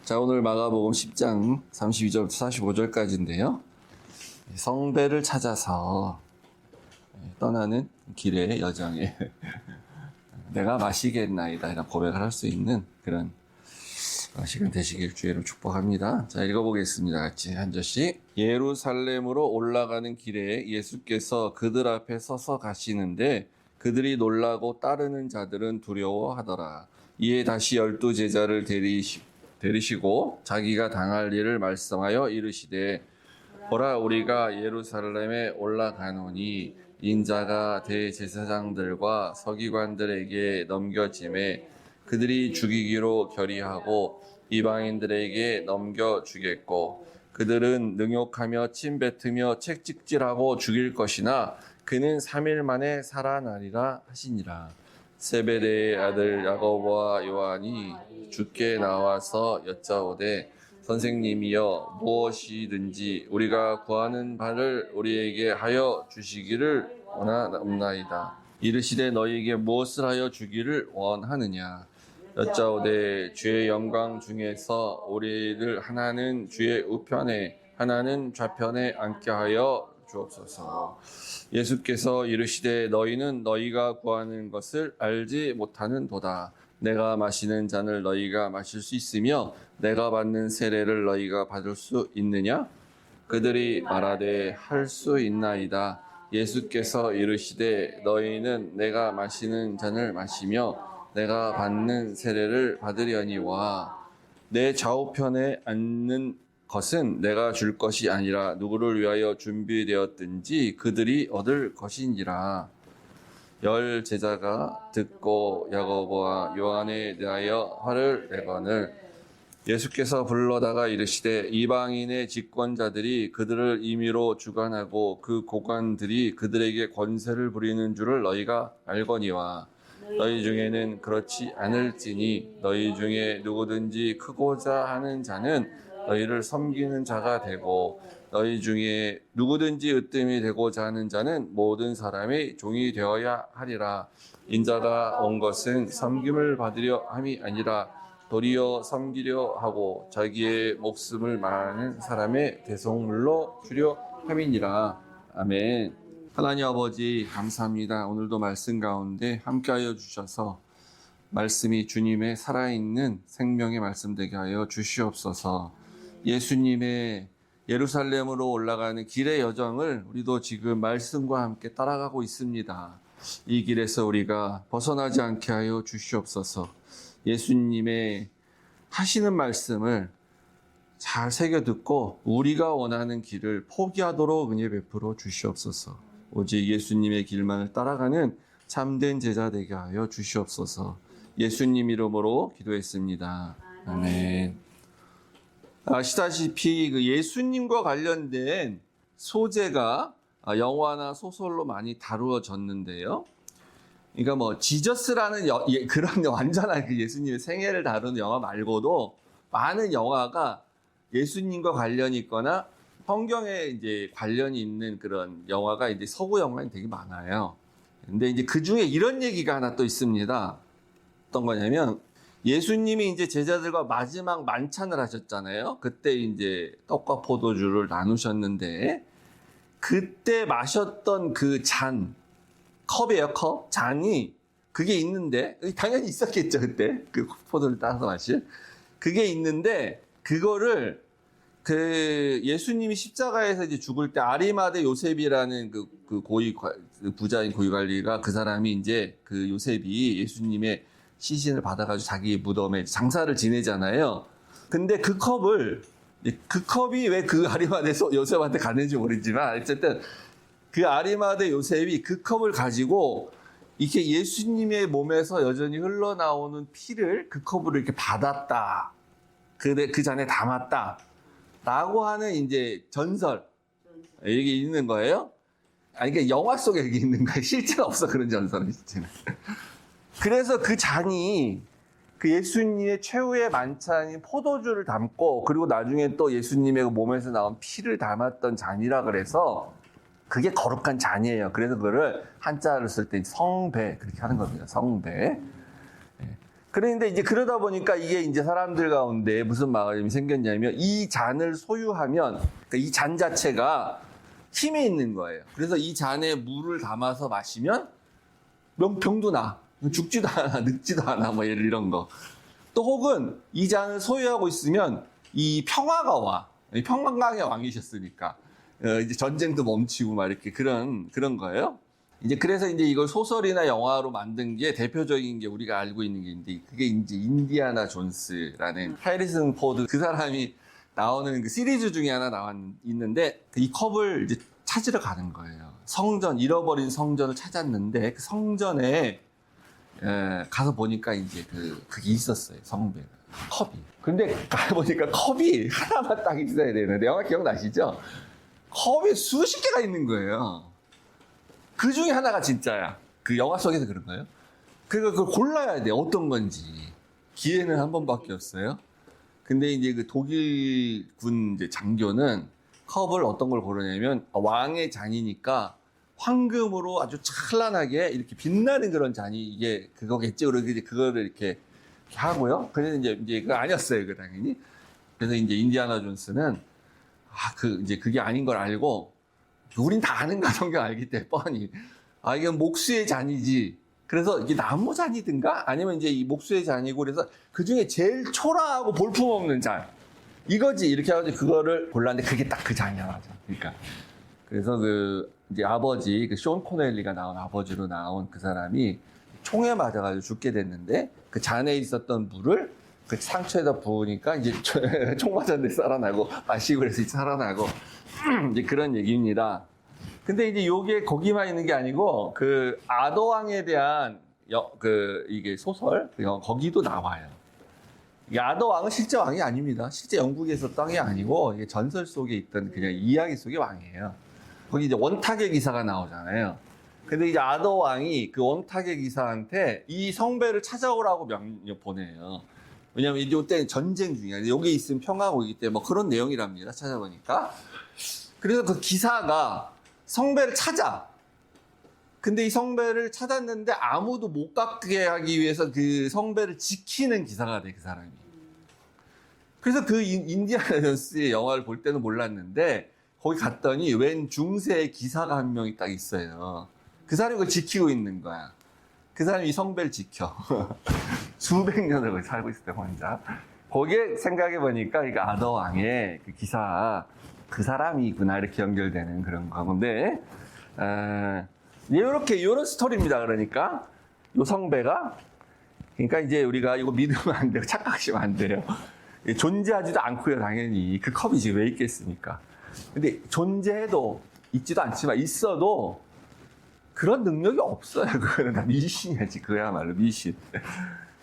자, 오늘 마가복음 10장 32절부터 45절까지인데요. 성배를 찾아서 떠나는 길의 여정에 내가 마시겠나이다 이런 고백을 할 수 있는 그런 시간 되시길 주의로 축복합니다. 자, 읽어보겠습니다. 같이 한 절씩. 예루살렘으로 올라가는 길에 예수께서 그들 앞에 서서 가시는데 그들이 놀라고 따르는 자들은 두려워하더라. 이에 다시 12 제자를 데리시고 자기가 당할 일을 말씀하여 이르시되 보라, 우리가 예루살렘에 올라가노니 인자가 대제사장들과 서기관들에게 넘겨짐에 그들이 죽이기로 결의하고 이방인들에게 넘겨주겠고 그들은 능욕하며 침뱉으며 책찍질하고 죽일 것이나 그는 3일 만에 살아나리라 하시니라. 세베대의 아들 야고보와 요한이 주께 나와서 여짜오되 선생님이여, 무엇이든지 우리가 구하는 바를 우리에게 하여 주시기를 원하옵나이다. 이르시되 너희에게 무엇을 하여 주기를 원하느냐. 여짜오되 주의 영광 중에서 우리를 하나는 주의 우편에 하나는 좌편에 앉게 하여 주옵소서. 예수께서 이르시되 너희는 너희가 구하는 것을 알지 못하는도다. 내가 마시는 잔을 너희가 마실 수 있으며 내가 받는 세례를 너희가 받을 수 있느냐? 그들이 말하되 할 수 있나이다. 예수께서 이르시되 너희는 내가 마시는 잔을 마시며 내가 받는 세례를 받으려니와 내 좌우편에 앉는 것은 내가 줄 것이 아니라 누구를 위하여 준비되었든지 그들이 얻을 것이니라. 10 제자가 듣고 야고보와 요한에 대하여 화를 내거늘 예수께서 불러다가 이르시되 이방인의 집권자들이 그들을 임의로 주관하고 그 고관들이 그들에게 권세를 부리는 줄을 너희가 알거니와 너희 중에는 그렇지 않을지니 너희 중에 누구든지 크고자 하는 자는 너희를 섬기는 자가 되고 너희 중에 누구든지 으뜸이 되고자 하는 자는 모든 사람의 종이 되어야 하리라. 인자가 온 것은 섬김을 받으려 함이 아니라 도리어 섬기려 하고 자기의 목숨을 말하는 사람의 대속물로 주려 함이니라. 아멘. 하나님 아버지 감사합니다. 오늘도 말씀 가운데 함께하여 주셔서 말씀이 주님의 살아있는 생명의 말씀 되게 하여 주시옵소서. 예수님의 예루살렘으로 올라가는 길의 여정을 우리도 지금 말씀과 함께 따라가고 있습니다. 이 길에서 우리가 벗어나지 않게 하여 주시옵소서. 예수님의 하시는 말씀을 잘 새겨 듣고 우리가 원하는 길을 포기하도록 은혜 베풀어 주시옵소서. 오직 예수님의 길만을 따라가는 참된 제자 되게 하여 주시옵소서. 예수님 이름으로 기도했습니다. 아멘. 아시다시피 그 예수님과 관련된 소재가 영화나 소설로 많이 다루어졌는데요. 그러니까 뭐 지저스라는 그런 완전한 그 예수님의 생애를 다루는 영화 말고도 많은 영화가 예수님과 관련이 있거나 성경에 이제 관련이 있는 그런 영화가 이제 서구 영화에 되게 많아요. 근데 이제 그 중에 이런 얘기가 하나 또 있습니다. 어떤 거냐면 예수님이 이제 제자들과 마지막 만찬을 하셨잖아요. 그때 이제 떡과 포도주를 나누셨는데 그때 마셨던 그 잔, 컵이에요, 컵. 잔이 그게 있는데 당연히 있었겠죠, 그때. 그 포도를 따서 마실. 그게 있는데 그거를 그 예수님이 십자가에서 이제 죽을 때 아리마대 요셉이라는 그 부자인 고위관리가 그 사람이 이제 그 요셉이 예수님의 시신을 받아가지고 자기 무덤에 장사를 지내잖아요. 근데 그 컵이 왜 그 아리마대 요셉한테 갔는지 모르지만 어쨌든 그 아리마대 요셉이 그 컵을 가지고 이렇게 예수님의 몸에서 여전히 흘러나오는 피를 그 컵으로 이렇게 받았다. 그 잔에 담았다. 라고 하는 이제 전설. 이게 있는 거예요. 아니, 이게 영화 속에 여기 있는 거예요. 실제는 없어, 그런 전설은, 실제는. 그래서 그 잔이 그 예수님의 최후의 만찬인 포도주를 담고 그리고 나중에 또 예수님의 몸에서 나온 피를 담았던 잔이라 그래서 그게 거룩한 잔이에요. 그래서 그거를 한자를 쓸 때 성배 그렇게 하는 겁니다. 성배. 그런데 이제 그러다 보니까 이게 이제 사람들 가운데 무슨 마음이 생겼냐면 이 잔을 소유하면 그러니까 이 잔 자체가 힘이 있는 거예요. 그래서 이 잔에 물을 담아서 마시면 병도 나. 죽지도 않아, 늙지도 않아, 뭐 이런 거. 또 혹은 이 잔을 소유하고 있으면 이 평화가 와. 평강의 왕이셨으니까. 이제 전쟁도 멈추고 막 이렇게 그런 거예요. 이제 그래서 이제 이걸 소설이나 영화로 만든 게 대표적인 게 우리가 알고 있는 게 있는데 그게 이제 인디아나 존스라는 해리슨 포드 그 사람이 나오는 그 시리즈 중에 하나 있는데 이 컵을 이제 찾으러 가는 거예요. 성전, 잃어버린 성전을 찾았는데 그 성전에 가서 보니까 이제 그게 있었어요. 성배가. 컵이. 근데 가보니까 컵이 하나만 딱 있어야 되는데 영화 기억나시죠? 컵이 수십 개가 있는 거예요. 그 중에 하나가 진짜야. 그 영화 속에서 그런 거예요. 그러니까 그걸 골라야 돼. 어떤 건지. 기회는 한 번밖에 없어요. 근데 이제 그 독일군 이제 장교는 컵을 어떤 걸 고르냐면 왕의 잔이니까 황금으로 아주 찬란하게 이렇게 빛나는 그런 잔이 이게 그거겠죠. 그래서 이제 그거를 이렇게 하고요. 그래서 이제 그거 아니었어요. 그 당연히. 그래서 이제 인디아나 존스는 이제 그게 아닌 걸 알고 우린 다 아는가 성경 알기 때문에 뻔히 이건 목수의 잔이지. 그래서 이게 나무 잔이든가 아니면 이제 이 목수의 잔이고 그래서 그 중에 제일 초라하고 볼품 없는 잔 이거지 이렇게 해가지고 그거를 골랐는데 그게 딱 그 잔이야 맞아. 그러니까 그래서 이제 아버지 쇼 코넬리가 나온 아버지로 나온 그 사람이 총에 맞아가지고 죽게 됐는데 그 잔에 있었던 물을 그 상처에다 부으니까 이제 총 맞았는데 살아나고 마시고 그래서 살아나고 이제 그런 얘기입니다. 근데 이제 요게 거기만 있는 게 아니고 그 아더왕에 대한 이게 소설 거기도 나와요. 이 아더왕은 실제 왕이 아닙니다. 실제 영국에서 있었던 왕이 아니고 이게 전설 속에 있던 그냥 이야기 속의 왕이에요. 거기 이제 원탁의 기사가 나오잖아요. 근데 이제 아더왕이 그 원탁의 기사한테 이 성배를 찾아오라고 명령 보내요. 왜냐면 이제 이때 전쟁 중이야. 여기 있으면 평화고이기 때문에 뭐 그런 내용이랍니다. 찾아보니까. 그래서 그 기사가 성배를 찾아. 근데 이 성배를 찾았는데 아무도 못 갖게 하기 위해서 그 성배를 지키는 기사가 돼, 그 사람이. 그래서 그 인디아나 존스의 영화를 볼 때는 몰랐는데 거기 갔더니 웬 중세의 기사가 한 명이 딱 있어요. 그 사람이 그걸 지키고 있는 거야. 그 사람이 이 성배를 지켜. 수백 년을 거기 살고 있을 때 혼자. 거기에 생각해보니까 이거 아더왕의 그 기사 그 사람이구나 이렇게 연결되는 그런 건데 이런 스토리입니다. 그러니까 요 성배가 그러니까 이제 우리가 이거 믿으면 안 돼요. 착각하시면 안 돼요. 존재하지도 않고요. 당연히 그 컵이 지금 왜 있겠습니까? 근데 존재해도 있지도 않지만 있어도 그런 능력이 없어요. 그거는 다 미신이지. 그야말로 미신.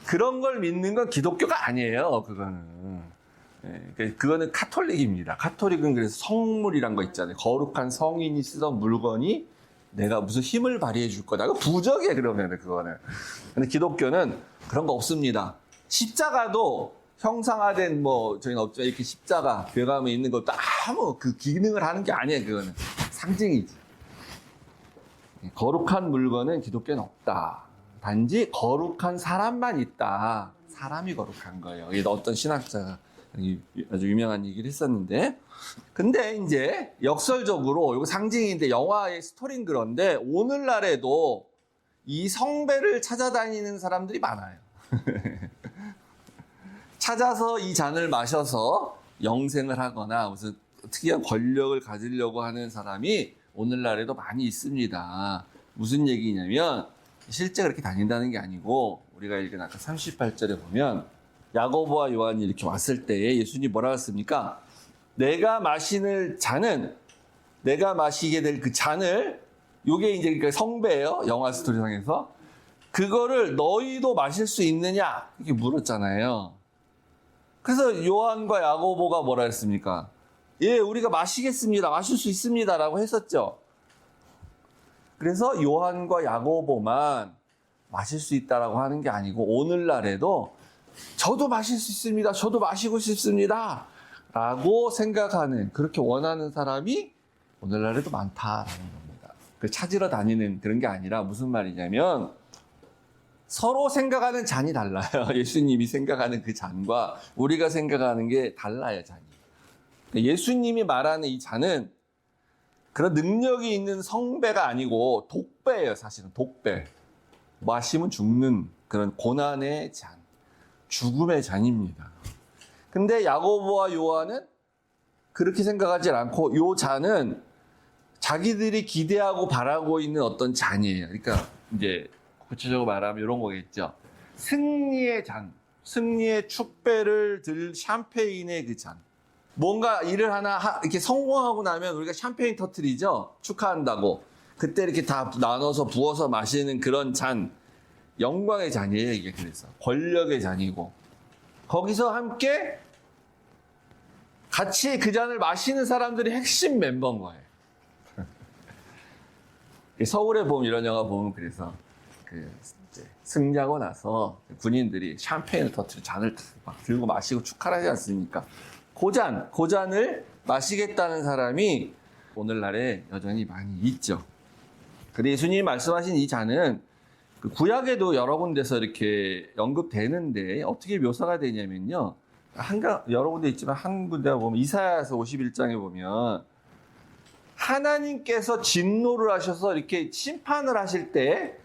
그런 걸 믿는 건 기독교가 아니에요. 그거는. 그거는 카톨릭입니다. 카톨릭은 그래서 성물이란 거 있잖아요. 거룩한 성인이 쓰던 물건이 내가 무슨 힘을 발휘해 줄 거다. 그거 부적이에요, 그러면 그거는. 근데 기독교는 그런 거 없습니다. 십자가도 형상화된 저희는 없죠. 이렇게 십자가, 교회 가면 있는 것도 아무 그 기능을 하는 게 아니에요, 그거는. 상징이지. 거룩한 물건은 기독교는 없다. 단지 거룩한 사람만 있다. 사람이 거룩한 거예요. 이게 어떤 신학자가 아주 유명한 얘기를 했었는데. 근데 이제 역설적으로, 이거 상징인데 영화의 스토리는 그런데 오늘날에도 이 성배를 찾아다니는 사람들이 많아요. 찾아서 이 잔을 마셔서 영생을 하거나 무슨 특이한 권력을 가지려고 하는 사람이 오늘날에도 많이 있습니다. 무슨 얘기냐면 실제 그렇게 다닌다는 게 아니고 우리가 읽은 아까 38절에 보면 야고보와 요한이 이렇게 왔을 때에 예수님이 뭐라고 했습니까? 내가 마시는 잔은 내가 마시게 될 그 잔을 요게 이제 그러니까 성배예요. 영화 스토리상에서. 그거를 너희도 마실 수 있느냐? 이렇게 물었잖아요. 그래서 요한과 야고보가 뭐라 했습니까? 예, 우리가 마시겠습니다. 마실 수 있습니다. 라고 했었죠. 그래서 요한과 야고보만 마실 수 있다라고 하는 게 아니고 오늘날에도 저도 마실 수 있습니다. 저도 마시고 싶습니다. 라고 생각하는, 그렇게 원하는 사람이 오늘날에도 많다라는 겁니다. 찾으러 다니는 그런 게 아니라 무슨 말이냐면 서로 생각하는 잔이 달라요. 예수님이 생각하는 그 잔과 우리가 생각하는 게 달라요, 잔이. 예수님이 말하는 이 잔은 그런 능력이 있는 성배가 아니고 독배예요, 사실은. 독배. 마시면 죽는 그런 고난의 잔, 죽음의 잔입니다. 근데 야고보와 요한은 그렇게 생각하지 않고 요 잔은 자기들이 기대하고 바라고 있는 어떤 잔이에요. 그러니까 이제 구체적으로 말하면 이런 거겠죠. 승리의 잔, 승리의 축배를 들 샴페인의 그 잔. 뭔가 일을 하나 이렇게 성공하고 나면 우리가 샴페인 터뜨리죠. 축하한다고. 그때 이렇게 다 나눠서 부어서 마시는 그런 잔. 영광의 잔이에요, 이게. 그래서 권력의 잔이고, 거기서 함께 같이 그 잔을 마시는 사람들이 핵심 멤버인 거예요. 서울에 보면 이런 영화 보면 그래서 이제 승리하고 나서 군인들이 샴페인을 터뜨려 잔을 막 들고 마시고 축하를 하지 않습니까? 그 잔을 마시겠다는 사람이 오늘날에 여전히 많이 있죠. 근데 예수님이 말씀하신 이 잔은 그 구약에도 여러 군데서 이렇게 언급되는데 어떻게 묘사가 되냐면요. 여러 군데 있지만 한 군데 보면 이사야서 51장에 보면 하나님께서 진노를 하셔서 이렇게 심판을 하실 때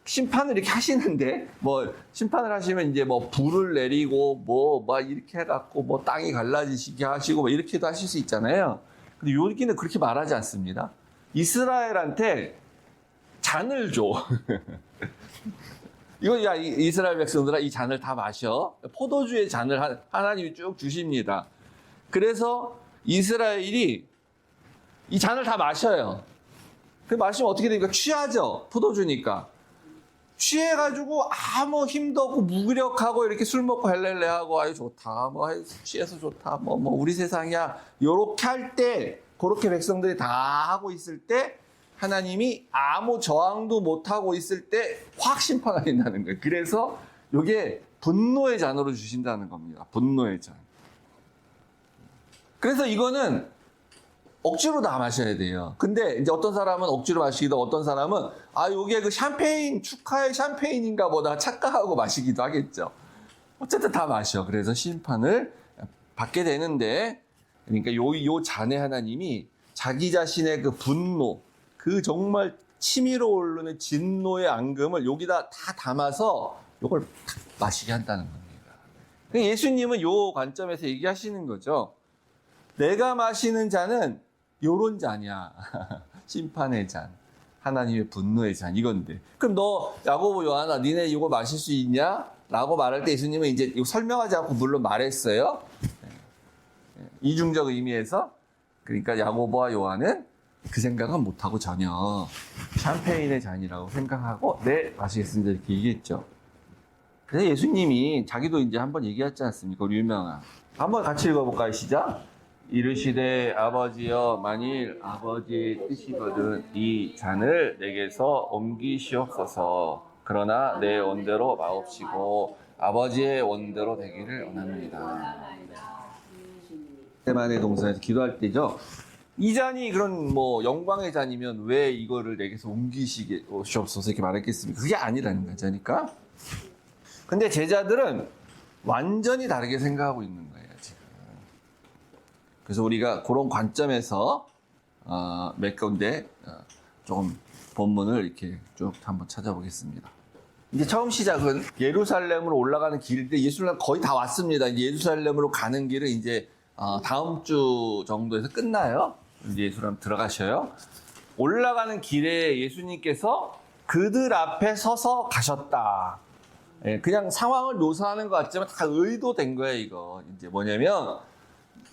심판을 이렇게 하시는데 뭐 심판을 하시면 이제 뭐 불을 내리고 뭐 막 이렇게 해갖고 뭐 땅이 갈라지시게 하시고 뭐 이렇게도 하실 수 있잖아요. 근데 여기는 그렇게 말하지 않습니다. 이스라엘한테 잔을 줘. 이거 야 이스라엘 백성들아 이 잔을 다 마셔. 포도주의 잔을 하나님이 쭉 주십니다. 그래서 이스라엘이 이 잔을 다 마셔요. 그 마시면 어떻게 되니까 취하죠. 포도주니까. 취해가지고 아무 힘도 없고 무기력하고 이렇게 술 먹고 헬렐레하고 아유 좋다 뭐 취해서 좋다 뭐 우리 세상이야 요렇게 할 때 그렇게 백성들이 다 하고 있을 때 하나님이 아무 저항도 못하고 있을 때 확 심판하신다는 거예요. 그래서 이게 분노의 잔으로 주신다는 겁니다. 분노의 잔. 그래서 이거는 억지로 다 마셔야 돼요. 근데 이제 어떤 사람은 억지로 마시기도 어떤 사람은 요게 그 샴페인 축하의 샴페인인가 보다 착각하고 마시기도 하겠죠. 어쨌든 다 마셔. 그래서 심판을 받게 되는데 그러니까 요 잔에 하나님이 자기 자신의 그 분노 그 정말 치밀어 오르는 진노의 앙금을 여기다 다 담아서 요걸 마시게 한다는 겁니다. 예수님은 요 관점에서 얘기하시는 거죠. 내가 마시는 잔은 요런 잔이야. 심판의 잔. 하나님의 분노의 잔. 이건데. 그럼 너, 야고보, 요한아, 니네 이거 마실 수 있냐? 라고 말할 때 예수님은 이제 이거 설명하지 않고 물론 말했어요. 이중적 의미에서. 그러니까 야고보와 요한은 그 생각은 못하고 전혀 샴페인의 잔이라고 생각하고, 네, 마시겠습니다. 이렇게 얘기했죠. 그래서 예수님이 자기도 이제 한번 얘기했지 않습니까? 우리 유명한. 한번 같이 읽어볼까요? 시작. 이르시되 아버지여 만일 아버지의 뜻이거든 이 잔을 내게서 옮기시옵소서. 그러나 내 원대로 마옵시고 아버지의 원대로 되기를 원합니다. 때만의 동사에서 기도할 때죠. 이 잔이 그런 뭐 영광의 잔이면 왜 이거를 내게서 옮기시옵소서 이렇게 말했겠습니까? 그게 아니라는 거죠. 그러니까. 근데 제자들은 완전히 다르게 생각하고 있는 거예요. 그래서 우리가 그런 관점에서 몇 군데 조금 본문을 이렇게 쭉 한번 찾아보겠습니다. 이제 처음 시작은 예루살렘으로 올라가는 길인데 예수님 거의 다 왔습니다. 이제 예루살렘으로 가는 길은 이제 다음 주 정도에서 끝나요. 이제 예수님 들어가셔요. 올라가는 길에 예수님께서 그들 앞에 서서 가셨다. 그냥 상황을 묘사하는 것 같지만 다 의도된 거예요. 이거 이제 뭐냐면.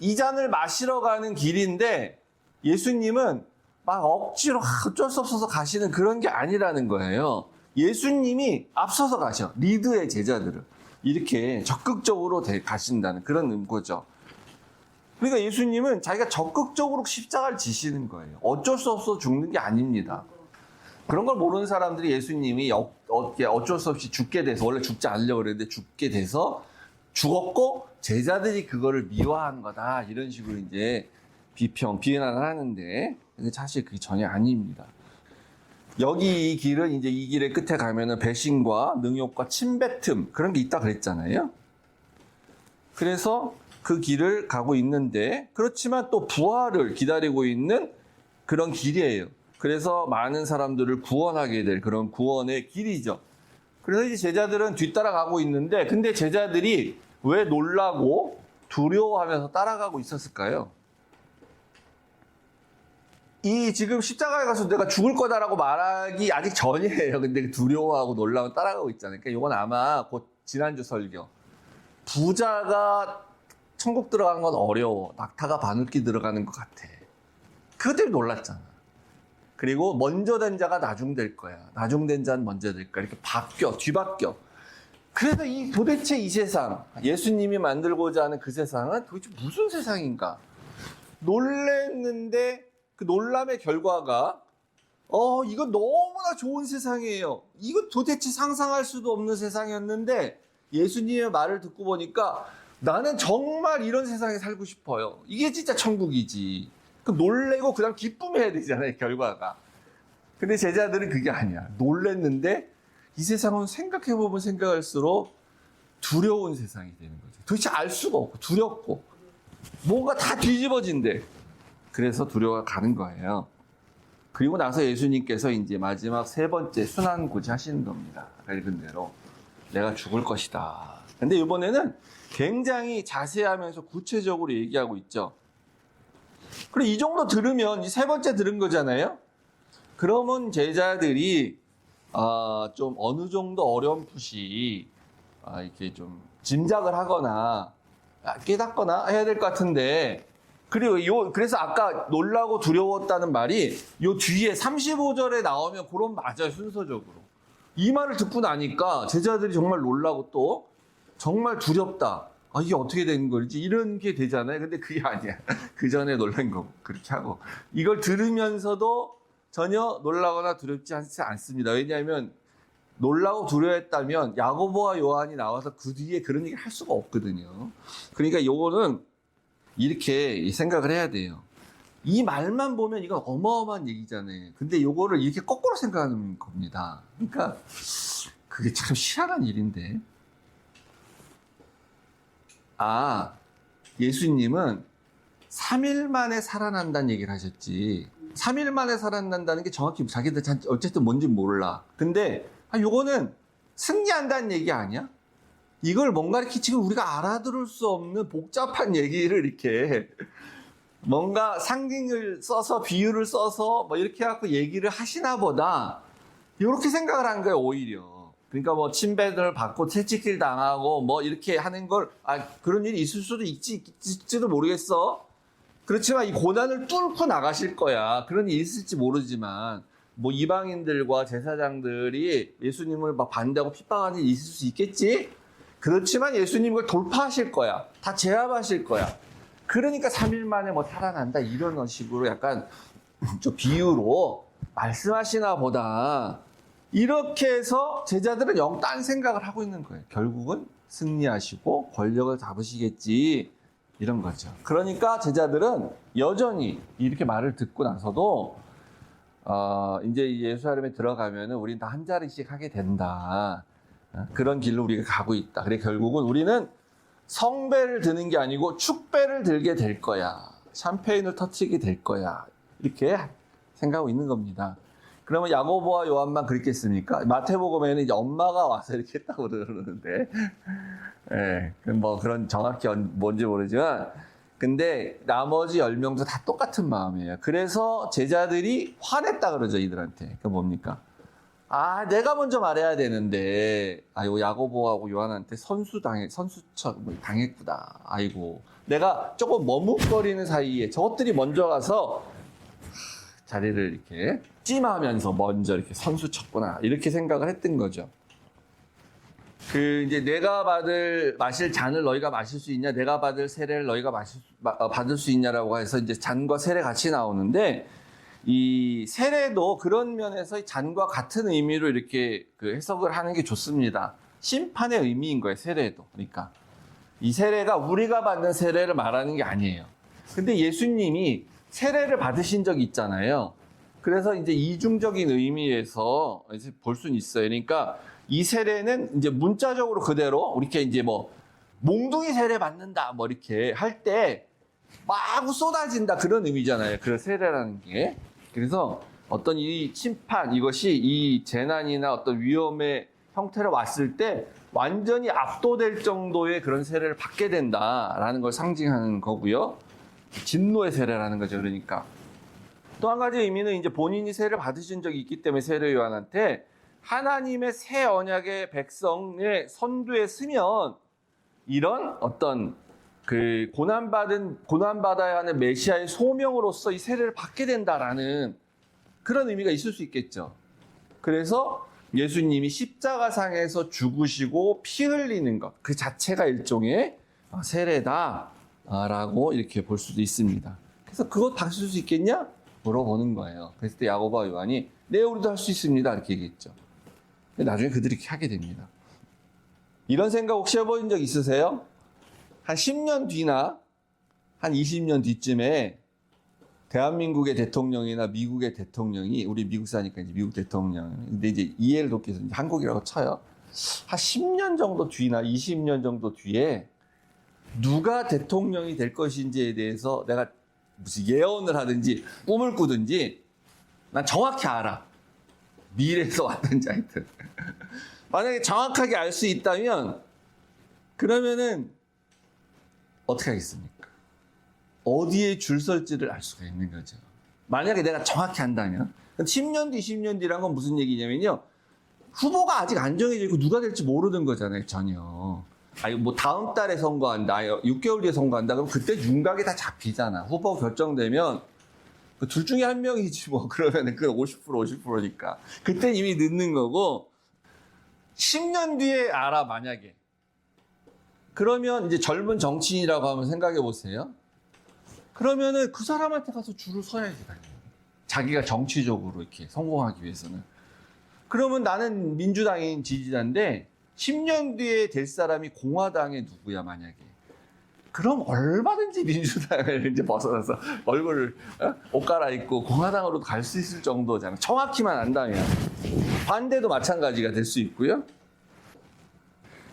이 잔을 마시러 가는 길인데 예수님은 막 억지로 어쩔 수 없어서 가시는 그런 게 아니라는 거예요. 예수님이 앞서서 가셔. 리드의 제자들을. 이렇게 적극적으로 가신다는 그런 거죠. 그러니까 예수님은 자기가 적극적으로 십자가를 지시는 거예요. 어쩔 수 없어 죽는 게 아닙니다. 그런 걸 모르는 사람들이 예수님이 어쩔 수 없이 죽게 돼서 원래 죽지 않으려고 그랬는데 죽게 돼서 죽었고 제자들이 그거를 미워한 거다 이런 식으로 이제 비난을 하는데 사실 그게 전혀 아닙니다. 여기 이 길은 이제 이 길의 끝에 가면은 배신과 능욕과 침뱉음 그런 게 있다 그랬잖아요. 그래서 그 길을 가고 있는데 그렇지만 또 부활을 기다리고 있는 그런 길이에요. 그래서 많은 사람들을 구원하게 될 그런 구원의 길이죠. 그래서 이제 제자들은 뒤따라가고 있는데 근데 제자들이 왜 놀라고 두려워하면서 따라가고 있었을까요? 이 지금 십자가에 가서 내가 죽을 거다라고 말하기 아직 전이에요. 근데 두려워하고 놀라고 따라가고 있잖아요. 그러니까 이건 아마 곧 지난주 설교. 부자가 천국 들어가는 건 어려워. 낙타가 바늘기 들어가는 것 같아. 그것 때문에 놀랐잖아. 그리고 먼저 된 자가 나중 될 거야. 나중 된 자는 먼저 될 거야. 이렇게 뒤바뀌어. 그래서 도대체 이 세상, 예수님이 만들고자 하는 그 세상은 도대체 무슨 세상인가? 놀랬는데 그 놀람의 결과가 이거 너무나 좋은 세상이에요. 이거 도대체 상상할 수도 없는 세상이었는데 예수님의 말을 듣고 보니까 나는 정말 이런 세상에 살고 싶어요. 이게 진짜 천국이지. 놀래고 그다음 기쁨해야 되잖아요, 결과가. 근데 제자들은 그게 아니야. 놀랬는데 이 세상은 생각해보면 생각할수록 두려운 세상이 되는 거죠. 도대체 알 수가 없고 두렵고 뭔가 다 뒤집어진대. 그래서 두려워 가는 거예요. 그리고 나서 예수님께서 이제 마지막 세 번째 순환고지 하시는 겁니다. 읽은 대로 내가 죽을 것이다. 근데 이번에는 굉장히 자세하면서 구체적으로 얘기하고 있죠. 그리고 이 정도 들으면 이 세 번째 들은 거잖아요. 그러면 제자들이 좀 어느 정도 어렴풋이 이렇게 좀 짐작을 하거나 깨닫거나 해야 될 것 같은데 그리고 그래서 아까 놀라고 두려웠다는 말이 요 뒤에 35절에 나오면 그런 맞아요, 순서적으로. 이 말을 듣고 나니까 제자들이 정말 놀라고 또 정말 두렵다. 이게 어떻게 된 거지? 이런 게 되잖아요. 근데 그게 아니야. 그 전에 놀란 거고 그렇게 하고 이걸 들으면서도 전혀 놀라거나 두렵지 않습니다. 왜냐하면 놀라고 두려워했다면 야고보와 요한이 나와서 그 뒤에 그런 얘기를 할 수가 없거든요. 그러니까 요거는 이렇게 생각을 해야 돼요. 이 말만 보면 이건 어마어마한 얘기잖아요. 근데 요거를 이렇게 거꾸로 생각하는 겁니다. 그러니까 그게 참 희한한 일인데. 예수님은 3일 만에 살아난다는 얘기를 하셨지. 3일 만에 살아난다는 게 정확히 자기들 어쨌든 뭔지 몰라. 근데 요거는 승리한다는 얘기 아니야? 이걸 뭔가 이렇게 지금 우리가 알아들을 수 없는 복잡한 얘기를 이렇게 뭔가 상징을 써서 비유를 써서 뭐 이렇게 해갖고 얘기를 하시나 보다 이렇게 생각을 한 거예요, 오히려. 그러니까 뭐 침뱉을 받고 채찍질 당하고 뭐 이렇게 하는 걸 그런 일이 있을 수도 있을지도 모르겠어. 그렇지만 이 고난을 뚫고 나가실 거야. 그런 일이 있을지 모르지만 뭐 이방인들과 제사장들이 예수님을 막 반대하고 핍박하는 일이 있을 수 있겠지. 그렇지만 예수님을 돌파하실 거야. 다 제압하실 거야. 그러니까 3일 만에 뭐 살아난다 이런 식으로 약간 좀 비유로 말씀하시나 보다. 이렇게 해서 제자들은 영 딴 생각을 하고 있는 거예요. 결국은 승리하시고 권력을 잡으시겠지 이런 거죠. 그러니까 제자들은 여전히 이렇게 말을 듣고 나서도 이제 예루살렘에 들어가면은 우린 다 한 자리씩 하게 된다. 그런 길로 우리가 가고 있다. 그래 결국은 우리는 성배를 드는 게 아니고 축배를 들게 될 거야. 샴페인을 터트리게 될 거야. 이렇게 생각하고 있는 겁니다. 그러면 야고보와 요한만 그랬겠습니까? 마태복음에는 이제 엄마가 와서 이렇게 했다고 그러는데, 뭐 그런 정확히 뭔지 모르지만, 근데 나머지 10명도 다 똑같은 마음이에요. 그래서 제자들이 화냈다 그러죠, 이들한테. 그 뭡니까? 내가 먼저 말해야 되는데, 요 야고보하고 요한한테 선수처 당했구나. 아이고. 내가 조금 머뭇거리는 사이에 저것들이 먼저 가서 자리를 이렇게 찜하면서 먼저 이렇게 선수 쳤구나. 이렇게 생각을 했던 거죠. 이제 내가 마실 잔을 너희가 마실 수 있냐? 내가 받을 세례를 너희가 받을 수 있냐라고 해서 이제 잔과 세례 같이 나오는데, 이 세례도 그런 면에서 잔과 같은 의미로 이렇게 해석을 하는 게 좋습니다. 심판의 의미인 거예요, 세례도. 그러니까 이 세례가 우리가 받는 세례를 말하는 게 아니에요. 근데 예수님이 세례를 받으신 적이 있잖아요. 그래서 이제 이중적인 의미에서 이제 볼 수는 있어요. 그러니까 이 세례는 이제 문자적으로 그대로 이렇게 이제 뭐 몽둥이 세례 받는다 뭐 이렇게 할 때 마구 쏟아진다 그런 의미잖아요. 그 세례라는 게. 그래서 어떤 이 심판 이것이 이 재난이나 어떤 위험의 형태로 왔을 때 완전히 압도될 정도의 그런 세례를 받게 된다라는 걸 상징하는 거고요. 진노의 세례라는 거죠. 그러니까. 또 한 가지 의미는 이제 본인이 세례를 받으신 적이 있기 때문에 세례 요한한테 하나님의 새 언약의 백성의 선두에 서면 이런 어떤 그 고난받아야 하는 메시아의 소명으로서 이 세례를 받게 된다라는 그런 의미가 있을 수 있겠죠. 그래서 예수님이 십자가상에서 죽으시고 피 흘리는 것, 그 자체가 일종의 세례다라고 이렇게 볼 수도 있습니다. 그래서 그것 받을 수 있겠냐? 물어보는 거예요. 그랬을 때 야고보와 요한이 네, 우리도 할 수 있습니다. 이렇게 얘기했죠. 나중에 그들이 이렇게 하게 됩니다. 이런 생각 혹시 해본 적 있으세요? 한 10년 뒤나 한 20년 뒤쯤에 대한민국의 대통령이나 미국의 대통령이, 우리 미국 사니까 이제 미국 대통령, 근데 이제 이해를 돕기 위해서 한국이라고 쳐요. 한 10년 정도 뒤나 20년 정도 뒤에 누가 대통령이 될 것인지에 대해서 내가 무슨 예언을 하든지 꿈을 꾸든지 난 정확히 알아. 미래에서 왔든지 하여튼. 만약에 정확하게 알 수 있다면 그러면은 어떻게 하겠습니까? 어디에 줄 설지를 알 수가 있는 거죠. 만약에 내가 정확히 안다면 10년 뒤, 20년 뒤란 건 무슨 얘기냐면요. 후보가 아직 안 정해져 있고 누가 될지 모르는 거잖아요. 전혀. 아니 뭐 다음 달에 선거한다, 6개월 뒤에 선거한다, 그럼 그때 윤곽이 다 잡히잖아. 후보 결정되면 그 둘 중에 한 명이지 뭐. 그러면은 그 50%, 50%니까. 그때 이미 늦는 거고 10년 뒤에 알아 만약에. 그러면 이제 젊은 정치인이라고 하면 생각해 보세요. 그러면은 그 사람한테 가서 줄을 서야지. 자기가 정치적으로 이렇게 성공하기 위해서는. 그러면 나는 민주당인 지지자인데 10년 뒤에 될 사람이 공화당의 누구야 만약에. 그럼 얼마든지 민주당을 이제 벗어나서 얼굴을 옷 갈아입고 공화당으로 갈 수 있을 정도잖아. 정확히만 안다면. 반대도 마찬가지가 될 수 있고요.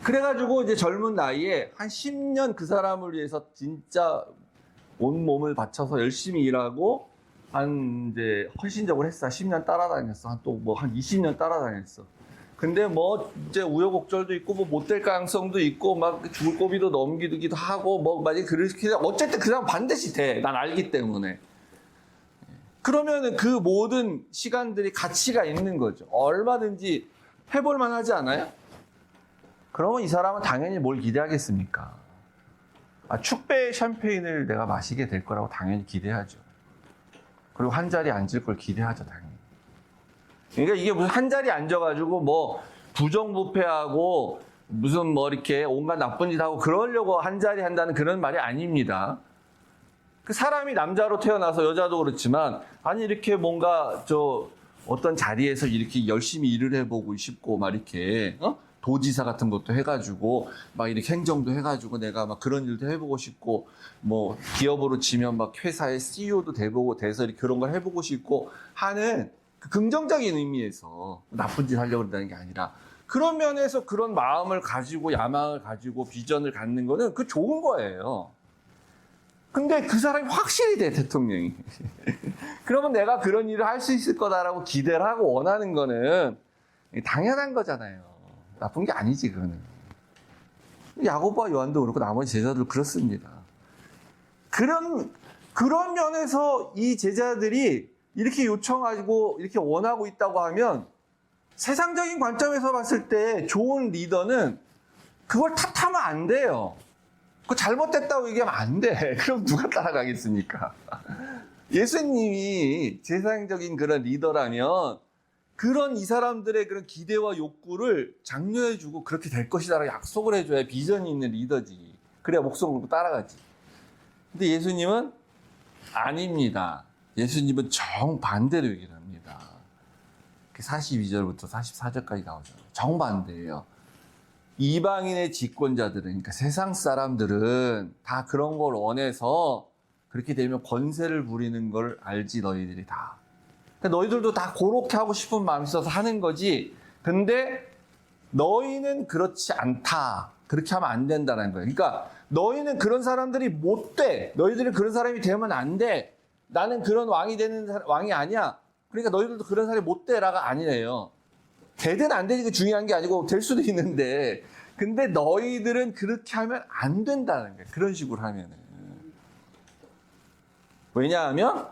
그래가지고 이제 젊은 나이에 한 10년 그 사람을 위해서 진짜 온 몸을 바쳐서 열심히 일하고 한 이제 헌신적으로 했어. 10년 따라다녔어. 한 또 뭐 한 20년 따라다녔어. 근데 뭐 이제 우여곡절도 있고 뭐 못 될 가능성도 있고 막 죽을 고비도 넘기기도 하고 뭐 만약에 그렇게 어쨌든 그 사람 반드시 돼. 난 알기 때문에. 그러면은 그 모든 시간들이 가치가 있는 거죠. 얼마든지 해볼 만하지 않아요? 그러면 이 사람은 당연히 뭘 기대하겠습니까? 축배 샴페인을 내가 마시게 될 거라고 당연히 기대하죠. 그리고 한 자리에 앉을 걸 기대하죠, 당연히. 그러니까 이게 무슨 한 자리에 앉아가지고 뭐 부정부패하고 무슨 뭐 이렇게 온갖 나쁜 짓 하고 그러려고 한 자리 한다는 그런 말이 아닙니다. 그 사람이 남자로 태어나서 여자도 그렇지만 아니 이렇게 뭔가 어떤 자리에서 이렇게 열심히 일을 해보고 싶고 막 이렇게 도지사 같은 것도 해가지고 막 이렇게 행정도 해가지고 내가 막 그런 일도 해보고 싶고 뭐 기업으로 치면 막 회사의 CEO도 돼서 이렇게 그런 걸 해보고 싶고 하는 그 긍정적인 의미에서 나쁜 짓 하려고 그런다는 게 아니라 그런 면에서 그런 마음을 가지고 야망을 가지고 비전을 갖는 거는 그 좋은 거예요. 근데 그 사람이 확실히 돼, 대통령이. 그러면 내가 그런 일을 할 수 있을 거다라고 기대를 하고 원하는 거는 당연한 거잖아요. 나쁜 게 아니지, 그거는. 야고보와 요한도 그렇고 나머지 제자들도 그렇습니다. 그런 면에서 이 제자들이 이렇게 요청하고 이렇게 원하고 있다고 하면 세상적인 관점에서 봤을 때 좋은 리더는 그걸 탓하면 안 돼요. 그거 잘못됐다고 얘기하면 안 돼. 그럼 누가 따라가겠습니까? 예수님이 세상적인 그런 리더라면 그런 이 사람들의 그런 기대와 욕구를 장려해주고 그렇게 될 것이다라고 약속을 해줘야 비전이 있는 리더지. 그래야 목숨을 걸고 따라가지. 근데 예수님은 아닙니다. 예수님은 정반대로 얘기를 합니다. 42절부터 44절까지 나오잖아요. 정반대예요. 이방인의 집권자들은, 그러니까 세상 사람들은 다 그런 걸 원해서 그렇게 되면 권세를 부리는 걸 알지 너희들이 다. 너희들도 다 그렇게 하고 싶은 마음이 있어서 하는 거지. 근데 너희는 그렇지 않다. 그렇게 하면 안 된다는 거예요. 그러니까 너희는 그런 사람들이 못 돼. 너희들은 그런 사람이 되면 안 돼. 나는 그런 왕이 되는 왕이 아니야. 그러니까 너희들도 그런 사람이 못 돼라가 아니래요. 되든 안 되는 게 중요한 게 아니고 될 수도 있는데, 근데 너희들은 그렇게 하면 안 된다는 거예요. 그런 식으로 하면은. 왜냐하면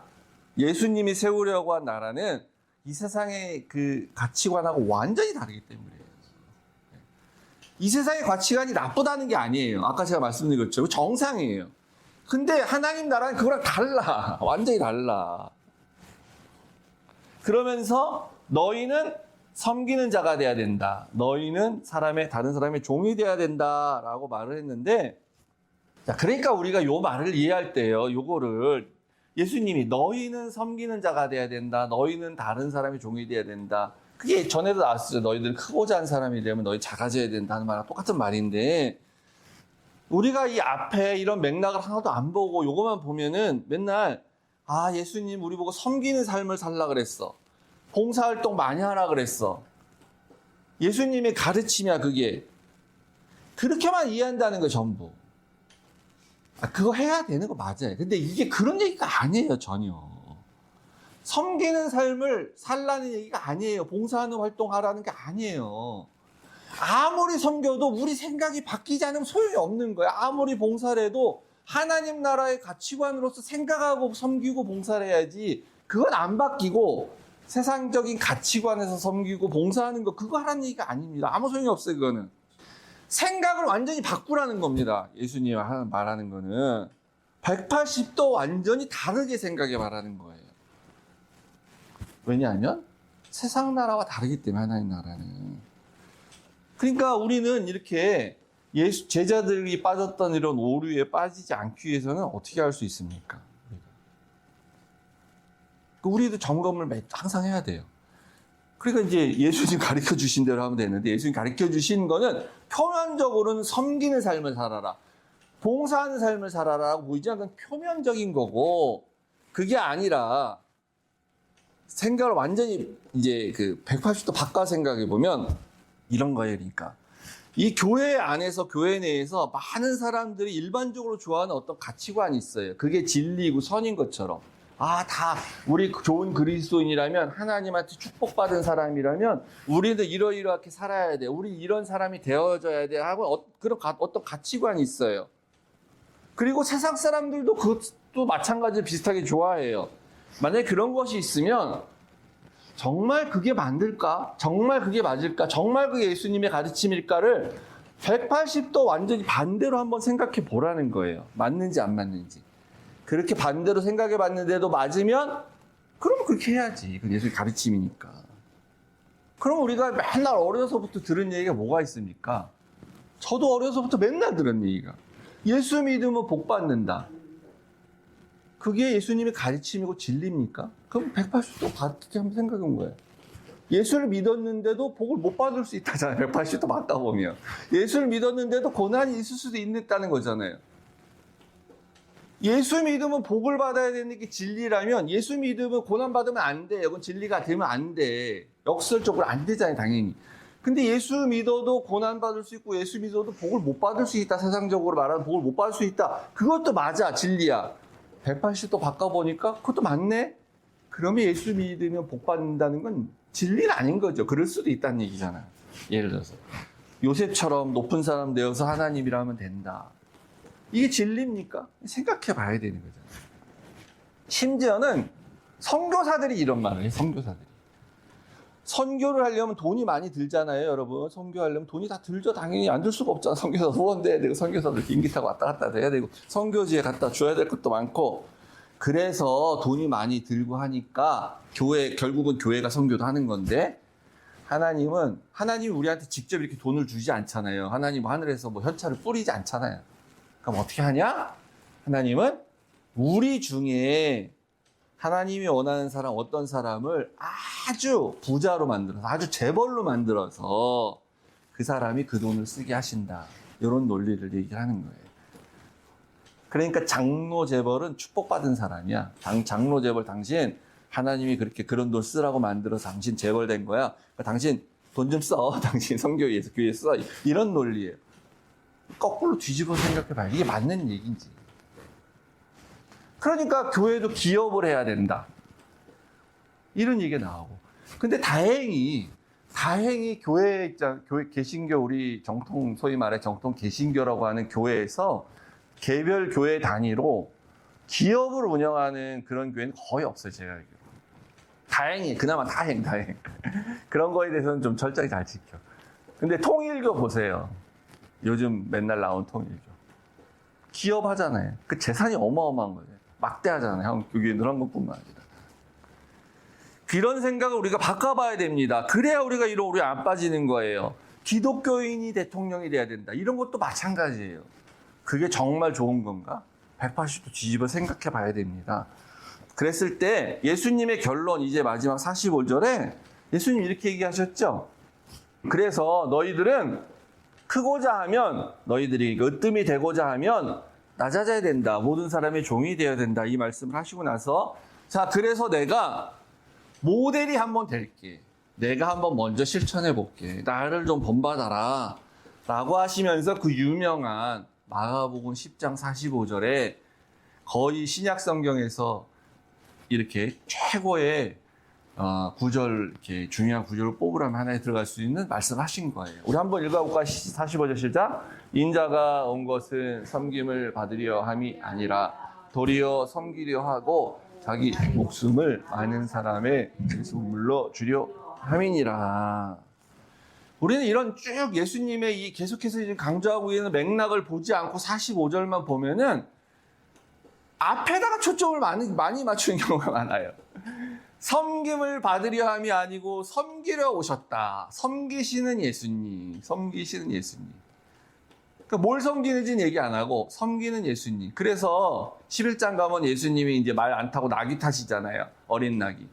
예수님이 세우려고 한 나라는 이 세상의 그 가치관하고 완전히 다르기 때문이에요. 이 세상의 가치관이 나쁘다는 게 아니에요. 아까 제가 말씀드린 것처럼 정상이에요. 근데 하나님 나라는 그거랑 달라. 완전히 달라. 그러면서 너희는 섬기는 자가 돼야 된다. 너희는 다른 사람의 종이 돼야 된다라고 말을 했는데, 자, 그러니까 우리가 요 말을 이해할 때요, 요거를 예수님이 너희는 섬기는 자가 돼야 된다. 너희는 다른 사람의 종이 돼야 된다. 그게 전에도 나왔었죠. 너희들 크고자 한 사람이 되면 너희 작아져야 된다는 말과 똑같은 말인데, 우리가 이 앞에 이런 맥락을 하나도 안 보고 요것만 보면은 맨날 예수님 우리 보고 섬기는 삶을 살라 그랬어. 봉사활동 많이 하라 그랬어. 예수님의 가르침이야 그게. 그렇게만 이해한다는 거 전부. 그거 해야 되는 거 맞아요. 근데 이게 그런 얘기가 아니에요 전혀. 섬기는 삶을 살라는 얘기가 아니에요. 봉사하는 활동하라는 게 아니에요. 아무리 섬겨도 우리 생각이 바뀌지 않으면 소용이 없는 거야. 아무리 봉사를 해도 하나님 나라의 가치관으로서 생각하고 섬기고 봉사를 해야지. 그건 안 바뀌고 세상적인 가치관에서 섬기고 봉사하는 거 그거 하라는 얘기가 아닙니다. 아무 소용이 없어요. 그거는. 생각을 완전히 바꾸라는 겁니다. 예수님이 말하는 거는 180도 완전히 다르게 생각해 말하는 거예요. 왜냐하면 세상 나라와 다르기 때문에 하나님 나라는. 그러니까 우리는 이렇게 제자들이 빠졌던 이런 오류에 빠지지 않기 위해서는 어떻게 할 수 있습니까? 우리도 점검을 항상 해야 돼요. 그러니까 이제 예수님 가르쳐 주신 대로 하면 되는데, 예수님 가르쳐 주신 거는 표면적으로는 섬기는 삶을 살아라, 봉사하는 삶을 살아라고 보이지만 그건 표면적인 거고, 그게 아니라 생각을 완전히 이제 180도 바꿔 생각해 보면 이런 거예요. 그러니까 이 교회 안에서, 교회 내에서 많은 사람들이 일반적으로 좋아하는 어떤 가치관이 있어요. 그게 진리고 선인 것처럼. 다 우리 좋은 그리스도인이라면, 하나님한테 축복받은 사람이라면 우리는 이러이러하게 살아야 돼. 우리 이런 사람이 되어져야 돼 하고 그런 어떤 가치관이 있어요. 그리고 세상 사람들도 그것도 마찬가지로 비슷하게 좋아해요. 만약에 그런 것이 있으면 정말 그게 맞을까? 정말 그게 맞을까? 정말 그게 예수님의 가르침일까를 180도 완전히 반대로 한번 생각해 보라는 거예요. 맞는지 안 맞는지. 그렇게 반대로 생각해 봤는데도 맞으면 그러면 그렇게 해야지. 그건 예수의 가르침이니까. 그럼 우리가 맨날 어려서부터 들은 얘기가 뭐가 있습니까? 저도 어려서부터 맨날 들은 얘기가 예수 믿으면 복 받는다. 그게 예수님의 가르침이고 진리입니까? 그럼 180도 같게 한번 생각해 본 거예요. 예수를 믿었는데도 복을 못 받을 수 있다잖아요. 180도 바꿔보면. 예수를 믿었는데도 고난이 있을 수도 있다는 거잖아요. 예수 믿으면 복을 받아야 되는 게 진리라면, 예수 믿으면 고난 받으면 안 돼. 이건 진리가 되면 안 돼. 역설적으로 안 되잖아요, 당연히. 근데 예수 믿어도 고난 받을 수 있고, 예수 믿어도 복을 못 받을 수 있다. 세상적으로 말하면 복을 못 받을 수 있다. 그것도 맞아, 진리야. 180도 바꿔보니까 그것도 맞네? 그러면 예수 믿으면 복 받는다는 건 진리는 아닌 거죠. 그럴 수도 있다는 얘기잖아요. 예를 들어서 요셉처럼 높은 사람 되어서 하나님이라 하면 된다. 이게 진리입니까? 생각해 봐야 되는 거잖아요. 심지어는 선교사들이 이런 말을 해요. 선교사들이. 선교를 하려면 돈이 많이 들잖아요, 여러분. 선교하려면 돈이 다 들죠. 당연히 안 들 수가 없잖아. 선교사 후원도 해야 되고, 선교사들 비행기 타고 왔다 갔다 해야 되고, 선교지에 갖다 줘야 될 것도 많고. 그래서 돈이 많이 들고 하니까 결국은 교회가 선교도 하는 건데, 하나님이 우리한테 직접 이렇게 돈을 주지 않잖아요. 하나님 하늘에서 현찰을 뿌리지 않잖아요. 그럼 어떻게 하냐? 하나님은 우리 중에 하나님이 원하는 사람, 어떤 사람을 아주 부자로 만들어서, 아주 재벌로 만들어서 그 사람이 그 돈을 쓰게 하신다. 이런 논리를 얘기하는 거예요. 그러니까 장로 재벌은 축복받은 사람이야. 장로 재벌 당신 하나님이 그렇게 그런 돈 쓰라고 만들어서 당신 재벌된 거야. 그러니까 당신 돈 좀 써. 당신 성교회에서 교회에 써. 이런 논리예요. 거꾸로 뒤집어 생각해봐요. 이게 맞는 얘기인지. 그러니까 교회도 기업을 해야 된다. 이런 얘기가 나오고. 근데 다행히 교회 개신교 우리 정통 소위 말해 정통 개신교라고 하는 교회에서 개별 교회 단위로 기업을 운영하는 그런 교회는 거의 없어요, 제가 알기로. 다행히 그나마 다행. 그런 거에 대해서는 좀 철저히 잘 지켜. 근데 통일교 보세요. 요즘 맨날 나온 통일교. 기업 하잖아요. 그 재산이 어마어마한 거예요. 막대하잖아요. 그게 그런 것뿐만 아니라. 이런 생각을 우리가 바꿔봐야 됩니다. 그래야 우리가 이런 오류에 안 빠지는 거예요. 기독교인이 대통령이 돼야 된다. 이런 것도 마찬가지예요. 그게 정말 좋은 건가? 180도 뒤집어 생각해 봐야 됩니다. 그랬을 때 예수님의 결론, 이제 마지막 45절에 예수님 이렇게 얘기하셨죠. 그래서 너희들은 크고자 하면, 너희들이 으뜸이 되고자 하면 낮아져야 된다. 모든 사람의 종이 되어야 된다. 이 말씀을 하시고 나서, 자, 그래서 내가 모델이 한번 될게. 내가 한번 먼저 실천해 볼게. 나를 좀 본받아라. 라고 하시면서 그 유명한 마가복음 10장 45절에 거의 신약 성경에서 이렇게 최고의 구절, 이렇게 중요한 구절을 뽑으라면 하나에 들어갈 수 있는 말씀하신 거예요. 우리 한번 읽어볼까? 45절 시작. 인자가 온 것은 섬김을 받으려 함이 아니라 도리어 섬기려 하고 자기 목숨을 많은 사람의 목물로 주려 함이니라. 우리는 이런 쭉 예수님의 이 계속해서 지금 강조하고 있는 맥락을 보지 않고 45절만 보면은 앞에다가 초점을 많이 맞추는 경우가 많아요. 섬김을 받으려 함이 아니고 섬기려 오셨다. 섬기시는 예수님. 그러니까 뭘 섬기는지는 얘기 안 하고 섬기는 예수님. 그래서 11장 가면 예수님이 이제 말 안 타고 낙이 타시잖아요. 어린 낙이.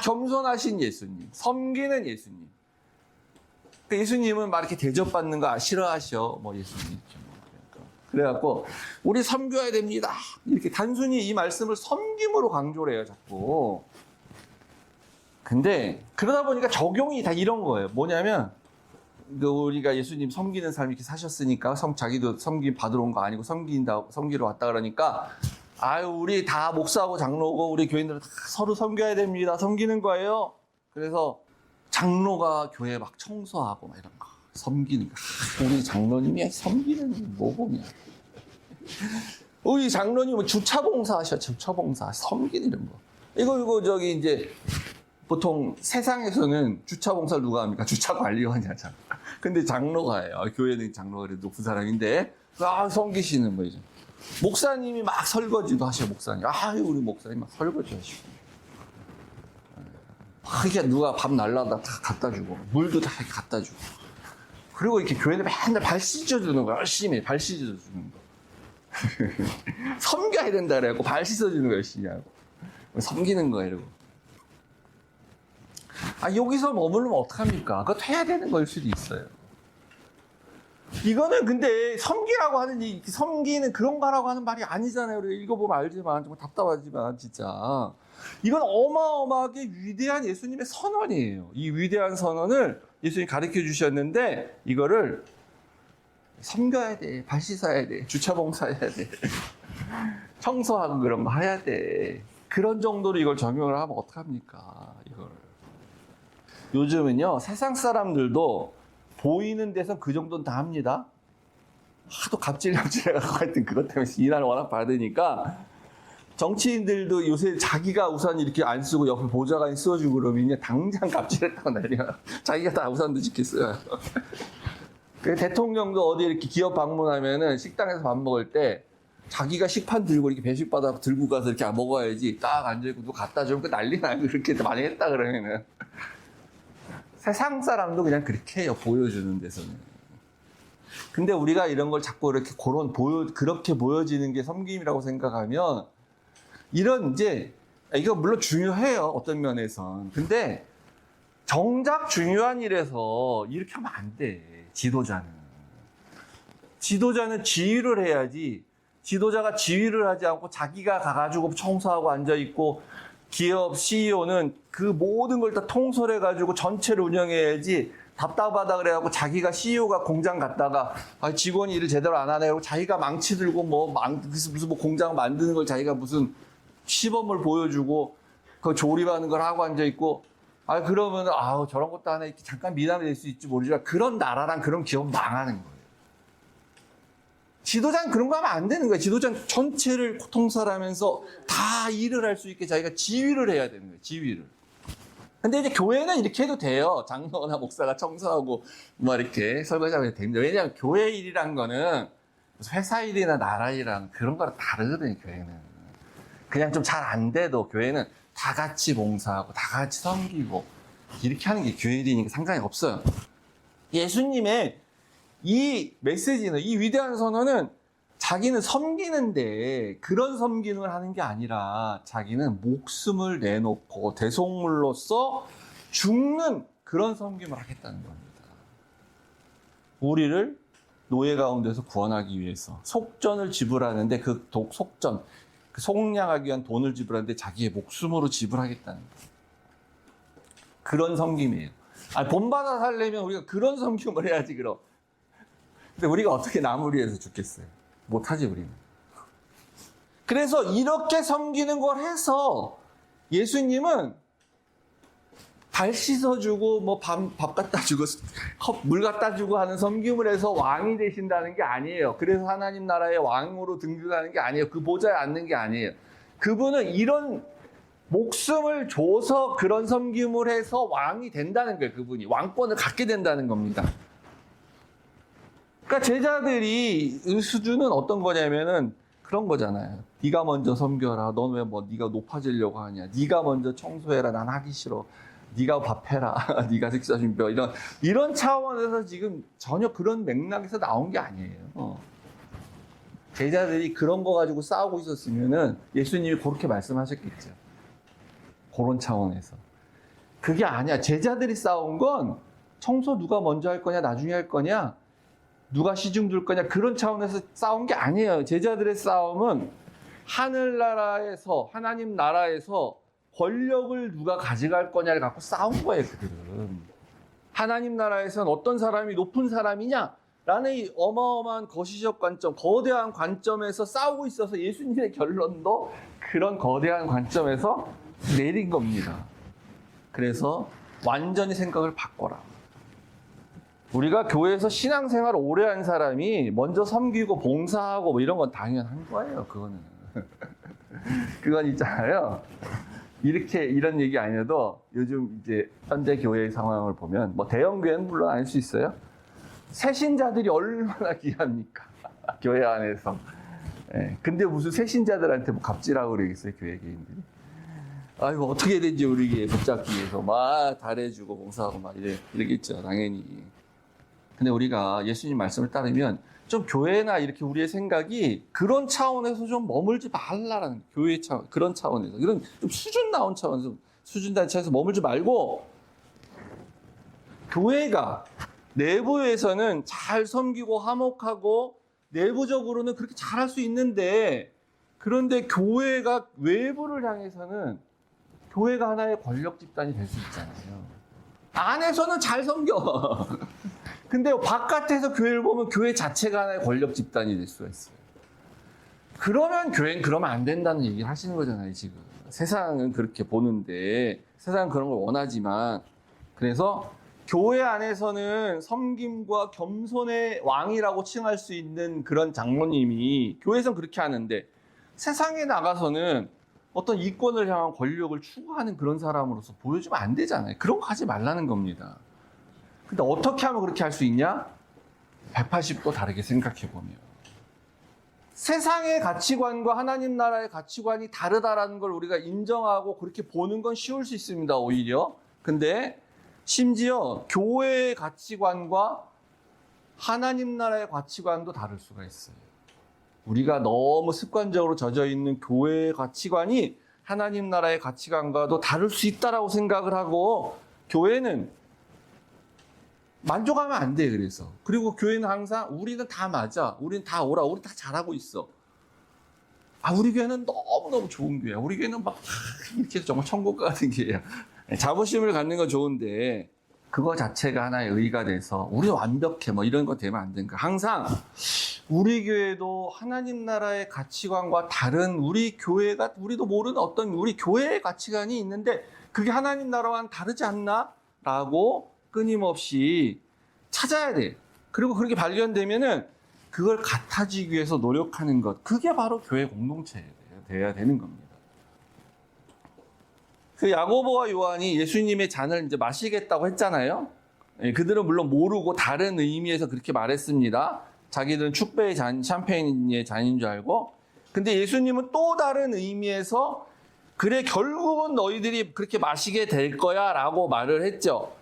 겸손하신 예수님. 섬기는 예수님. 그러니까 예수님은 막 이렇게 대접받는 거 싫어하셔. 예수님 이렇게. 그래갖고 우리 섬겨야 됩니다. 이렇게 단순히 이 말씀을 섬김으로 강조를 해요, 자꾸. 근데 그러다 보니까 적용이 다 이런 거예요. 뭐냐면 우리가 예수님 섬기는 삶 이렇게 사셨으니까 자기도 섬김 받으러 온 거 아니고 섬기러 왔다 그러니까 우리 다 목사하고 장로고 우리 교인들은 다 서로 섬겨야 됩니다. 섬기는 거예요. 그래서 장로가 교회 막 청소하고 막 이런 거 섬기는 거. 우리 장로님이 섬기는 모범이야. 우리 장로님 주차봉사 하셔. 주차봉사 섬기는 이런 거. 이거 저기 이제 보통 세상에서는 주차봉사를 누가 합니까? 주차관리원이 하잖아. 근데 장로가 해요. 교회는 장로가 그래도 높은 사람인데 섬기시는 거죠. 목사님이 막 설거지도 하셔. 목사님. 우리 목사님 막 설거지 하시고. 이게 누가 밥 날라다 다 갖다 주고 물도 다 갖다 주고. 그리고 이렇게 교회는 맨날 발 씻어주는 거야. 열심히 발 씻어주는 거. 섬겨야 된다 그래갖고 발 씻어주는 거 열심히 하고. 섬기는 거야, 이러고. 여기서 머무르면 어떡합니까? 그거 해야 되는 거일 수도 있어요. 이거는 근데 섬기라고 하는, 섬기는 그런 거라고 하는 말이 아니잖아요. 우리가 읽어보면 알지만, 정말 답답하지만, 진짜. 이건 어마어마하게 위대한 예수님의 선언이에요. 이 위대한 선언을 예수님이 가르쳐 주셨는데, 이거를 섬겨야 돼. 발 씻어야 돼. 주차봉사 해야 돼. 청소하고 그런 거 해야 돼. 그런 정도로 이걸 적용을 하면 어떡합니까? 이걸. 요즘은요, 세상 사람들도 보이는 데서 그 정도는 다 합니다. 하도 갑질해가지고 하여튼 그것 때문에 이난을 워낙 받으니까 정치인들도 요새 자기가 우산 이렇게 안 쓰고 옆에 보좌관이 써주고 그러면 당장 갑질했다고 난리가. 자기가 다 우산도 지켰어요. 대통령도 어디 이렇게 기업 방문하면은 식당에서 밥 먹을 때 자기가 식판 들고 이렇게 배식바닥 들고 가서 이렇게 먹어야지 딱 앉아있고 누가 갖다 주면 난리 나고 그렇게 많이 했다 그러면은. 세상 사람도 그냥 그렇게 해요, 보여주는 데서는. 근데 우리가 이런 걸 자꾸 이렇게 그렇게 보여지는 게 섬김이라고 생각하면, 이거 물론 중요해요, 어떤 면에선. 근데 정작 중요한 일에서 이렇게 하면 안 돼, 지도자는. 지도자는 지휘를 해야지, 지도자가 지휘를 하지 않고 자기가 가가지고 청소하고 앉아있고, 기업 CEO는 그 모든 걸 다 통솔해가지고 전체를 운영해야지 답답하다 그래갖고 자기가 CEO가 공장 갔다가 직원이 일을 제대로 안 하네 하고 자기가 망치 들고 무슨 공장 만드는 걸 자기가 무슨 시범을 보여주고 그 조립하는 걸 하고 앉아있고 그러면 저런 것도 하나 이렇게 잠깐 미담이 될 수 있지 모르지만 그런 나라랑 그런 기업 망하는 거예요. 지도자는 그런 거 하면 안 되는 거예요. 지도자는 전체를 통솔하면서 다 일을 할 수 있게 자기가 지휘를 해야 되는 거예요. 지휘를. 근데 이제 교회는 이렇게 해도 돼요. 장로나 목사가 청소하고 이렇게 설거지하고 해도 됩니다. 왜냐하면 교회 일이란 거는 회사 일이나 나라 일이랑 그런 거랑 다르거든요. 교회는. 그냥 좀 잘 안 돼도 교회는 다 같이 봉사하고 다 같이 섬기고 이렇게 하는 게 교회 일이니까 상관이 없어요. 예수님의 이 메시지는, 이 위대한 선언은 자기는 섬기는데 그런 섬김을 하는 게 아니라 자기는 목숨을 내놓고 대속물로서 죽는 그런 섬김을 하겠다는 겁니다. 우리를 노예 가운데서 구원하기 위해서 속전을 지불하는데 그 속전, 그 속량하기 위한 돈을 지불하는데 자기의 목숨으로 지불하겠다는 거예요. 그런 섬김이에요. 본받아 살려면 우리가 그런 섬김을 해야지 그럼. 근데 우리가 어떻게 남을 위해서 죽겠어요? 못하지 우리는. 그래서 이렇게 섬기는 걸 해서 예수님은 발 씻어주고 밥 갖다 주고 물 갖다 주고 하는 섬김을 해서 왕이 되신다는 게 아니에요. 그래서 하나님 나라의 왕으로 등극하는 게 아니에요. 그 보좌에 앉는 게 아니에요. 그분은 이런 목숨을 줘서 그런 섬김을 해서 왕이 된다는 거예요. 그분이 왕권을 갖게 된다는 겁니다. 그러니까 제자들이 이 수준은 어떤 거냐면은 그런 거잖아요. 네가 먼저 섬겨라. 넌 왜 네가 높아지려고 하냐. 네가 먼저 청소해라. 난 하기 싫어. 네가 밥해라. 네가 식사 준비해. 이런 차원에서 지금 전혀 그런 맥락에서 나온 게 아니에요. 제자들이 그런 거 가지고 싸우고 있었으면은 예수님이 그렇게 말씀하셨겠죠. 그런 차원에서. 그게 아니야. 제자들이 싸운 건 청소 누가 먼저 할 거냐, 나중에 할 거냐, 누가 시중 둘 거냐, 그런 차원에서 싸운 게 아니에요. 제자들의 싸움은 하늘나라에서, 하나님 나라에서 권력을 누가 가져갈 거냐를 갖고 싸운 거예요, 그들은. 하나님 나라에서는 어떤 사람이 높은 사람이냐라는 이 어마어마한 거시적 관점, 거대한 관점에서 싸우고 있어서 예수님의 결론도 그런 거대한 관점에서 내린 겁니다. 그래서 완전히 생각을 바꿔라. 우리가 교회에서 신앙생활을 오래 한 사람이 먼저 섬기고 봉사하고 이런 건 당연한 거예요, 그거는. 그건 있잖아요. 이런 얘기 아니어도 요즘 이제 현대 교회의 상황을 보면 대형 교회는 물론 아닐 수 있어요. 새신자들이 얼마나 귀합니까? 교회 안에서. 근데 무슨 새신자들한테 갑질하고 그러겠어요, 교회 개인들이. 어떻게 해야 되는지 우리 붙잡기 위해서 잘해주고 봉사하고 이러겠죠, 당연히. 근데 우리가 예수님 말씀을 따르면 좀 교회나 이렇게 우리의 생각이 그런 차원에서 좀 머물지 말라라는 교회 차원, 그런 차원에서. 이런 좀 수준 나온 차원에서, 수준 단체에서 머물지 말고 교회가 내부에서는 잘 섬기고 화목하고 내부적으로는 그렇게 잘할 수 있는데 그런데 교회가 외부를 향해서는 교회가 하나의 권력 집단이 될 수 있잖아요. 안에서는 잘 섬겨. 근데 바깥에서 교회를 보면 교회 자체가 하나의 권력 집단이 될 수가 있어요. 그러면 교회는 그러면 안 된다는 얘기를 하시는 거잖아요, 지금. 세상은 그렇게 보는데, 세상은 그런 걸 원하지만, 그래서 교회 안에서는 섬김과 겸손의 왕이라고 칭할 수 있는 그런 장로님이 교회에서는 그렇게 하는데, 세상에 나가서는 어떤 이권을 향한 권력을 추구하는 그런 사람으로서 보여주면 안 되잖아요. 그런 거 하지 말라는 겁니다. 근데 어떻게 하면 그렇게 할 수 있냐? 180도 다르게 생각해 보면. 세상의 가치관과 하나님 나라의 가치관이 다르다라는 걸 우리가 인정하고 그렇게 보는 건 쉬울 수 있습니다, 오히려. 근데 심지어 교회의 가치관과 하나님 나라의 가치관도 다를 수가 있어요. 우리가 너무 습관적으로 젖어 있는 교회의 가치관이 하나님 나라의 가치관과도 다를 수 있다라고 생각을 하고 교회는 만족하면 안 돼, 그래서. 그리고 교회는 항상 우리는 다 맞아. 우리는 다 옳아. 우리 다 잘하고 있어. 우리 교회는 너무너무 좋은 교회야. 우리 교회는 막 이렇게 해서 정말 천국 같은 교회야. 자부심을 갖는 건 좋은데 그거 자체가 하나의 의가 돼서 우리 완벽해 뭐 이런 거 되면 안 되니까 항상 우리 교회도 하나님 나라의 가치관과 다른 우리 교회가 우리도 모르는 어떤 우리 교회의 가치관이 있는데 그게 하나님 나라와는 다르지 않나? 라고 끊임없이 찾아야 돼. 그리고 그렇게 발견되면은 그걸 같아지기 위해서 노력하는 것. 그게 바로 교회 공동체가 돼야 되는 겁니다. 그 야고보와 요한이 예수님의 잔을 이제 마시겠다고 했잖아요. 그들은 물론 모르고 다른 의미에서 그렇게 말했습니다. 자기들은 축배의 잔, 샴페인의 잔인 줄 알고. 근데 예수님은 또 다른 의미에서 그래 결국은 너희들이 그렇게 마시게 될 거야 라고 말을 했죠.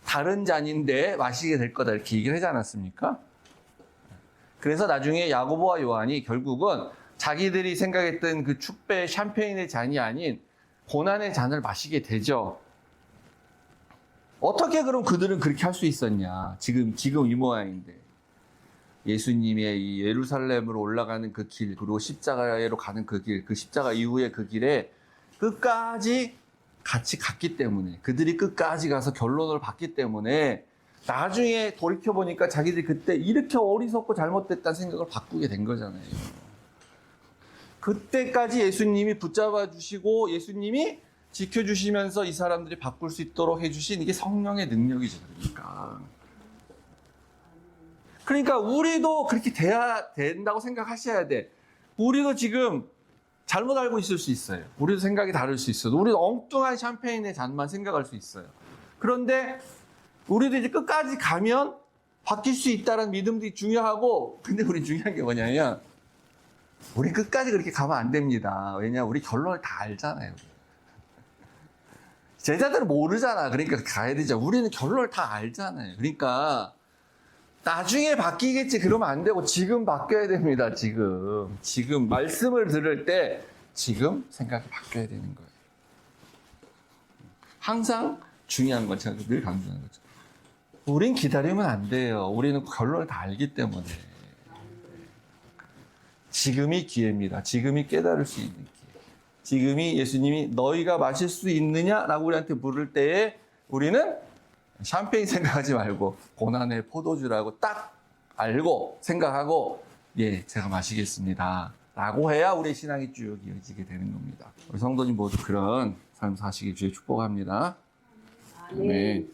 다른 잔인데 마시게 될 거다 이렇게 얘기를 하지 않았습니까? 그래서 나중에 야고보와 요한이 결국은 자기들이 생각했던 그 축배 샴페인의 잔이 아닌 고난의 잔을 마시게 되죠. 어떻게 그럼 그들은 그렇게 할 수 있었냐? 지금 이 모양인데. 예수님의 이 예루살렘으로 올라가는 그 길, 그리고 십자가로 가는 그 길, 그 십자가 이후의 그 길에 끝까지 같이 갔기 때문에, 그들이 끝까지 가서 결론을 받기 때문에 나중에 돌이켜보니까 자기들이 그때 이렇게 어리석고 잘못됐다는 생각을 바꾸게 된 거잖아요. 그때까지 예수님이 붙잡아 주시고 예수님이 지켜주시면서 이 사람들이 바꿀 수 있도록 해주신 이게 성령의 능력이죠. 그러니까 우리도 그렇게 돼야 된다고 생각하셔야 돼. 우리도 지금 잘못 알고 있을 수 있어요. 우리도 생각이 다를 수 있어요. 우리도 엉뚱한 샴페인의 잔만 생각할 수 있어요. 그런데 우리도 이제 끝까지 가면 바뀔 수 있다는 믿음도 중요하고, 근데 우리 중요한 게 뭐냐면 우리 끝까지 그렇게 가면 안 됩니다. 왜냐하면 우리 결론을 다 알잖아요. 제자들은 모르잖아. 그러니까 가야 되죠. 우리는 결론을 다 알잖아요. 그러니까 나중에 바뀌겠지 그러면 안 되고 지금 바뀌어야 됩니다. 지금 말씀을 들을 때 지금 생각이 바뀌어야 되는 거예요. 항상 중요한 건 제가 늘 강조하는 거죠. 우린 기다리면 안 돼요. 우리는 결론을 다 알기 때문에. 지금이 기회입니다. 지금이 깨달을 수 있는 기회. 지금이 예수님이 너희가 마실 수 있느냐라고 우리한테 물을 때에 우리는 샴페인 생각하지 말고 고난의 포도주라고 딱 알고 생각하고 제가 마시겠습니다 라고 해야 우리의 신앙이 쭉 이어지게 되는 겁니다. 우리 성도님 모두 그런 삶 사시길 주의 축복합니다. 아멘.